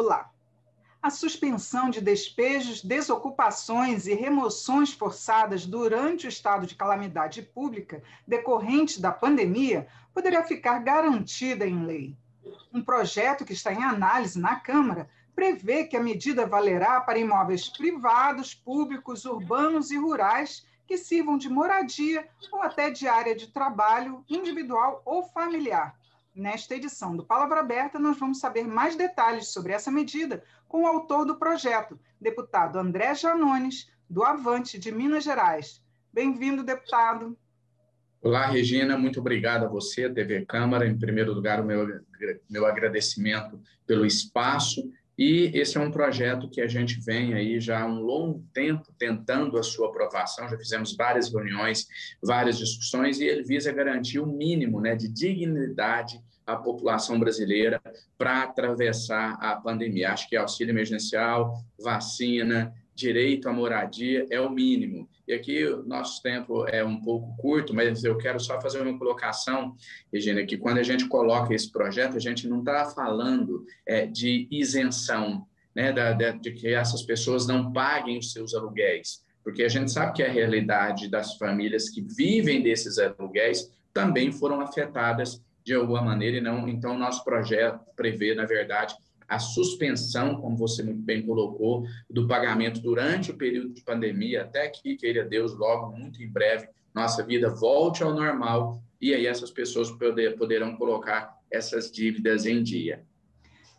Olá! A suspensão de despejos, desocupações e remoções forçadas durante o estado de calamidade pública decorrente da pandemia poderá ficar garantida em lei. Um projeto que está em análise na Câmara prevê que a medida valerá para imóveis privados, públicos, urbanos e rurais que sirvam de moradia ou até de área de trabalho individual ou familiar. Nesta edição do Palavra Aberta, nós vamos saber mais detalhes sobre essa medida com o autor do projeto, deputado André Janones, do Avante de Minas Gerais. Bem-vindo, deputado. Olá, Regina, muito obrigado a você, TV Câmara. Em primeiro lugar, o meu agradecimento pelo espaço. E esse é um projeto que a gente vem aí já há um longo tempo tentando a sua aprovação, já fizemos várias reuniões, várias discussões, e ele visa garantir o mínimo, de dignidade à população brasileira para atravessar a pandemia. Acho que auxílio emergencial, vacina, direito à moradia é o mínimo. E aqui o nosso tempo é um pouco curto, mas eu quero só fazer uma colocação, Regina, que quando a gente coloca esse projeto, a gente não está falando de isenção, de que essas pessoas não paguem os seus aluguéis, porque a gente sabe que a realidade das famílias que vivem desses aluguéis também foram afetadas de alguma maneira, e não. Então, o nosso projeto prevê, na verdade, a suspensão, como você muito bem colocou, do pagamento durante o período de pandemia, até que, queira Deus, logo, muito em breve, nossa vida volte ao normal e aí essas pessoas poderão colocar essas dívidas em dia.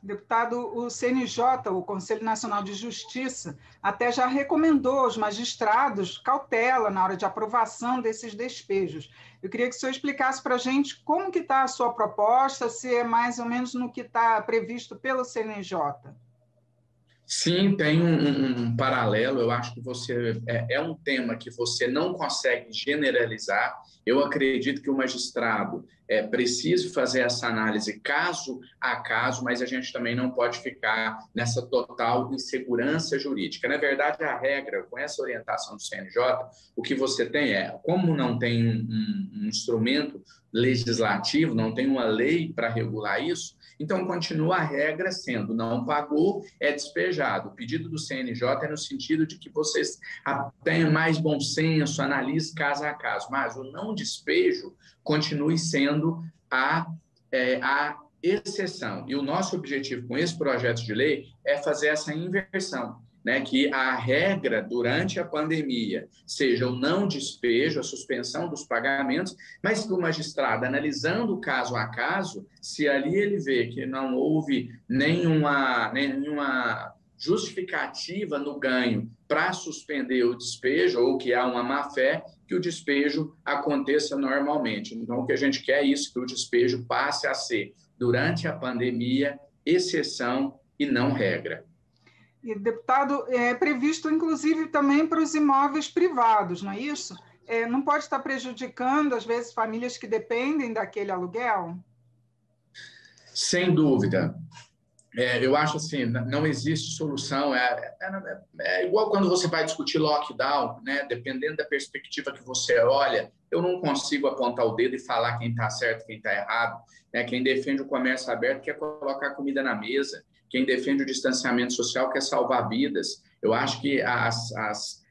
Deputado, o CNJ, o Conselho Nacional de Justiça, até já recomendou aos magistrados cautela na hora de aprovação desses despejos. Eu queria que o senhor explicasse para a gente como que está a sua proposta, se é mais ou menos no que está previsto pelo CNJ. Sim, tem um paralelo. Eu acho que é um tema que você não consegue generalizar. Eu acredito que o magistrado precise fazer essa análise caso a caso, mas a gente também não pode ficar nessa total insegurança jurídica. Na verdade, a regra, com essa orientação do CNJ, o que você tem como não tem um instrumento legislativo, não tem uma lei para regular isso, então continua a regra sendo: não pagou, é despejado. O pedido do CNJ é no sentido de que vocês tenham mais bom senso, analise caso a caso, mas o não despejo continue sendo a exceção. E o nosso objetivo com esse projeto de lei é fazer essa inversão, que a regra durante a pandemia seja o não despejo, a suspensão dos pagamentos, mas que o magistrado, analisando caso a caso, se ali ele vê que não houve nenhuma justificativa no ganho para suspender o despejo, ou que há uma má-fé, que o despejo aconteça normalmente. Então, o que a gente quer é isso, que o despejo passe a ser, durante a pandemia, exceção e não regra. E, deputado, é previsto, inclusive, também para os imóveis privados, não é isso? Não pode estar prejudicando, às vezes, famílias que dependem daquele aluguel? Sem dúvida. Eu acho assim, não existe solução. É igual quando você vai discutir lockdown, dependendo da perspectiva que você olha, eu não consigo apontar o dedo e falar quem está certo e quem está errado. Quem defende o comércio aberto quer colocar comida na mesa. Quem defende o distanciamento social quer salvar vidas. Eu acho que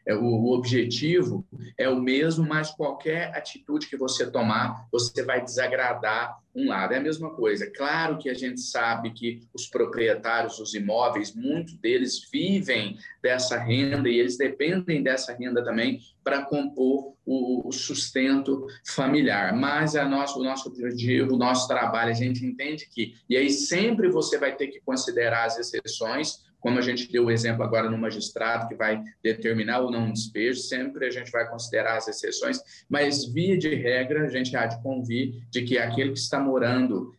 o objetivo é o mesmo, mas qualquer atitude que você tomar, você vai desagradar um lado. É a mesma coisa. Claro que a gente sabe que os proprietários dos imóveis, muitos deles vivem dessa renda e eles dependem dessa renda também para compor o sustento familiar. Mas o nosso objetivo, o nosso trabalho, a gente entende que, e aí sempre você vai ter que considerar as exceções, como a gente deu o exemplo agora no magistrado, que vai determinar ou não um despejo, sempre a gente vai considerar as exceções, mas, via de regra, a gente há de convir de que aquele que está morando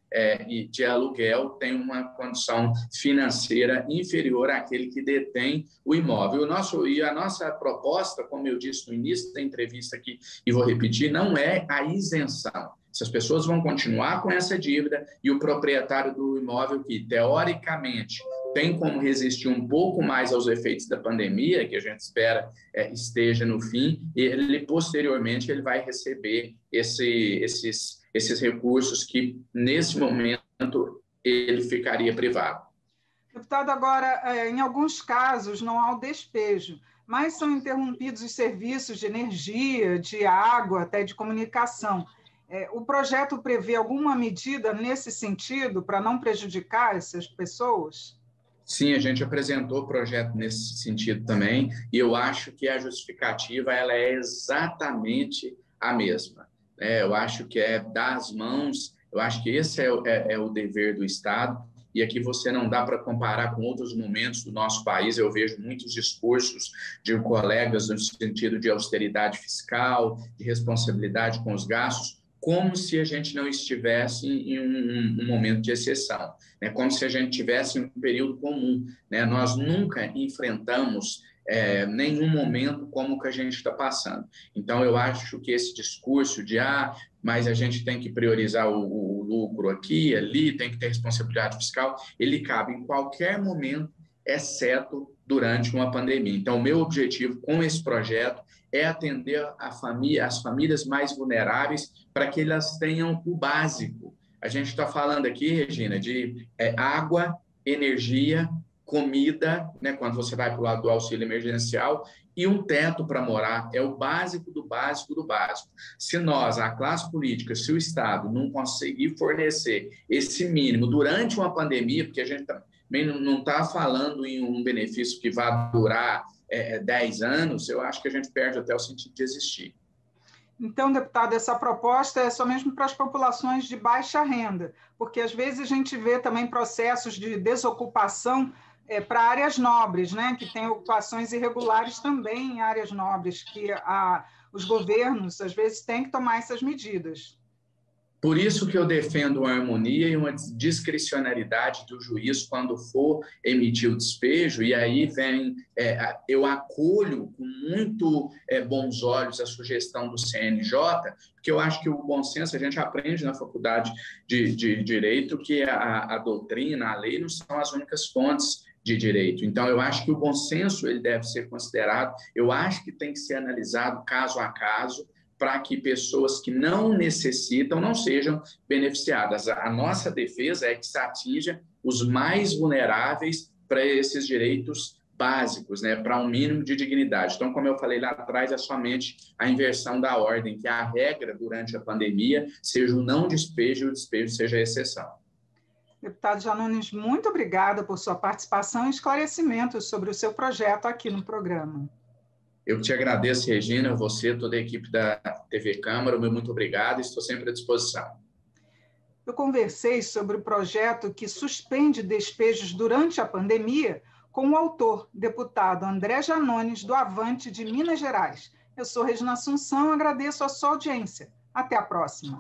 de aluguel tem uma condição financeira inferior àquele que detém o imóvel. E a nossa proposta, como eu disse no início da entrevista aqui, e vou repetir, não é a isenção. Essas pessoas vão continuar com essa dívida e o proprietário do imóvel que, teoricamente, tem como resistir um pouco mais aos efeitos da pandemia, que a gente espera esteja no fim, ele posteriormente ele vai receber esses recursos que, nesse momento, ele ficaria privado. Deputado, agora, em alguns casos não há o despejo, mas são interrompidos os serviços de energia, de água, até de comunicação. O projeto prevê alguma medida nesse sentido para não prejudicar essas pessoas? Sim, a gente apresentou o projeto nesse sentido também, e eu acho que a justificativa ela é exatamente a mesma. Eu acho que é dar as mãos, eu acho que esse é o dever do Estado, e aqui você não dá para comparar com outros momentos do nosso país. Eu vejo muitos discursos de colegas no sentido de austeridade fiscal, de responsabilidade com os gastos, como se a gente não estivesse em um momento de exceção, né? Como se a gente tivesse um período comum, né? Nós nunca enfrentamos nenhum momento como o que a gente está passando. Então, eu acho que esse discurso de mas a gente tem que priorizar o lucro aqui, ali, tem que ter responsabilidade fiscal, ele cabe em qualquer momento, exceto durante uma pandemia. Então, o meu objetivo com esse projeto é atender as famílias mais vulneráveis para que elas tenham o básico. A gente está falando aqui, Regina, de água, energia, comida, né, quando você vai para o lado do auxílio emergencial, e um teto para morar. É o básico do básico do básico. Se nós, a classe política, se o Estado não conseguir fornecer esse mínimo durante uma pandemia, porque a gente também não está falando em um benefício que vai durar 10 anos, eu acho que a gente perde até o sentido de existir. Então, deputado, essa proposta é só mesmo para as populações de baixa renda, porque às vezes a gente vê também processos de desocupação para áreas nobres, né, que tem ocupações irregulares também em áreas nobres, que os governos, às vezes, têm que tomar essas medidas. Por isso que eu defendo uma harmonia e uma discricionariedade do juiz quando for emitir o despejo, e aí eu acolho com muito bons olhos a sugestão do CNJ, porque eu acho que o bom senso, a gente aprende na faculdade de Direito que a doutrina, a lei não são as únicas fontes de direito. Então, eu acho que o bom senso ele deve ser considerado, eu acho que tem que ser analisado caso a caso, para que pessoas que não necessitam não sejam beneficiadas. A nossa defesa é que se atinja os mais vulneráveis para esses direitos básicos, né, para um mínimo de dignidade. Então, como eu falei lá atrás, é somente a inversão da ordem, que a regra durante a pandemia seja o não despejo e o despejo seja a exceção. Deputado Janones, muito obrigada por sua participação e esclarecimentos sobre o seu projeto aqui no programa. Eu te agradeço, Regina, você, toda a equipe da TV Câmara, muito obrigado, estou sempre à disposição. Eu conversei sobre o projeto que suspende despejos durante a pandemia com o autor, deputado André Janones, do Avante de Minas Gerais. Eu sou Regina Assunção, agradeço a sua audiência. Até a próxima.